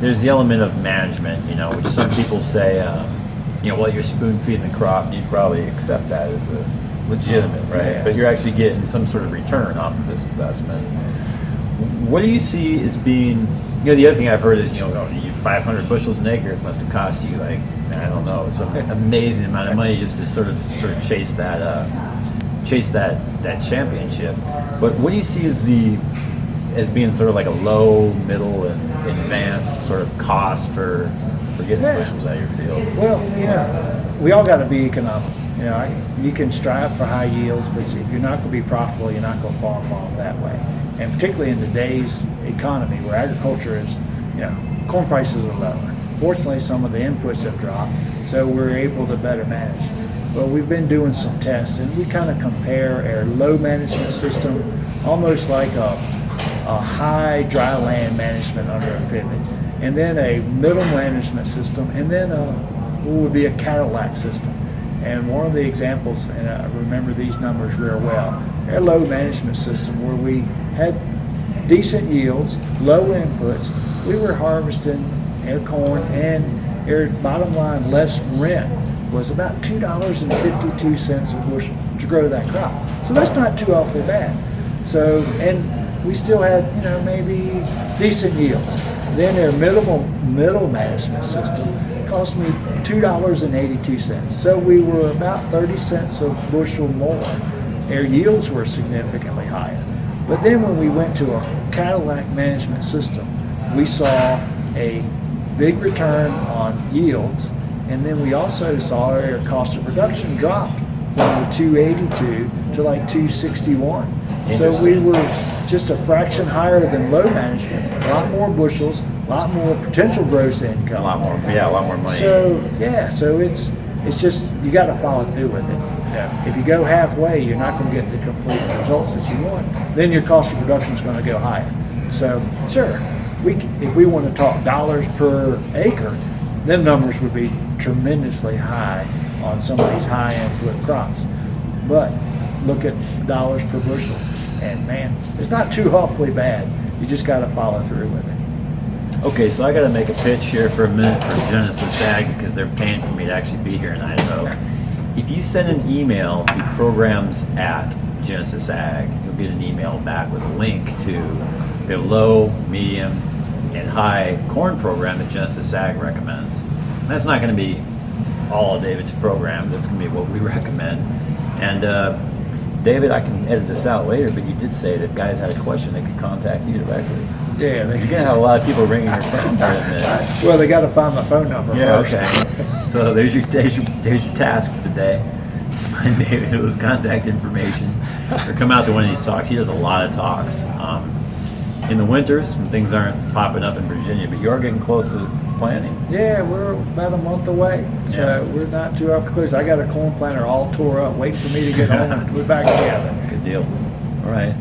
there's the element of management, which some people say, well, you're spoon feeding the crop. You'd probably accept that as a legitimate, right? Yeah. But you're actually getting some sort of return off of this investment. What do you see as being, the other thing I've heard is, you 500 bushels an acre, it must have cost you like, I don't know, it's an amazing amount of money just to sort of chase that championship. But what do you see as being sort of like a low, middle, and advanced sort of cost for getting bushels out of your field? Well, we all got to be economical. You can strive for high yields, but if you're not going to be profitable, you're not going to farm off that way. And particularly in today's economy where agriculture is, corn prices are lower. Fortunately, some of the inputs have dropped, so we're able to better manage. Well, we've been doing some tests, and we kind of compare our low management system almost like a high dry land management under a pivot, and then a middle management system, and then what would be a Cadillac system. And one of the examples, and I remember these numbers real well, our low management system where we had decent yields, low inputs, we were harvesting our corn, and our bottom line less rent was about $2.52 a bushel to grow that crop. So that's not too awfully bad. So, and we still had, maybe decent yields. Then our middle management system cost me $2.82. So we were about 30 cents a bushel more. Our yields were significantly higher. But then when we went to a Cadillac management system, we saw a big return on yields, and then we also saw our cost of production drop from the 282 to like 261. So we were just a fraction higher than low management, a lot more bushels, a lot more potential gross income. A lot more money. So it's just, you got to follow through with it. Yeah. If you go halfway, you're not going to get the complete results that you want. Then your cost of production is going to go higher. So sure, if we want to talk dollars per acre, them numbers would be tremendously high on some of these high input crops. But look at dollars per bushel, and man, it's not too awfully bad. You just got to follow through with it. Okay, so I got to make a pitch here for a minute for Genesis Ag because they're paying for me to actually be here in Idaho. If you send an email to programs@Genesis Ag, you'll get an email back with a link to the low, medium, and high corn program that Genesis Ag recommends. And that's not going to be all of David's program. That's going to be what we recommend. And David, I can edit this out later, but you did say that if guys had a question, they could contact you directly. Yeah, You're gonna have a lot of people ringing your phone here in a minute. Well, they got to find my phone number first. Okay. So there's your task for the day. Find David's contact information, or come out to one of these talks. He does a lot of talks in the winters when things aren't popping up in Virginia, but you are getting close to planting. Yeah, we're about a month away, so we're not too awfully close. I got a corn planter all tore up, waiting for me to get home and put it back together. Good deal. All right.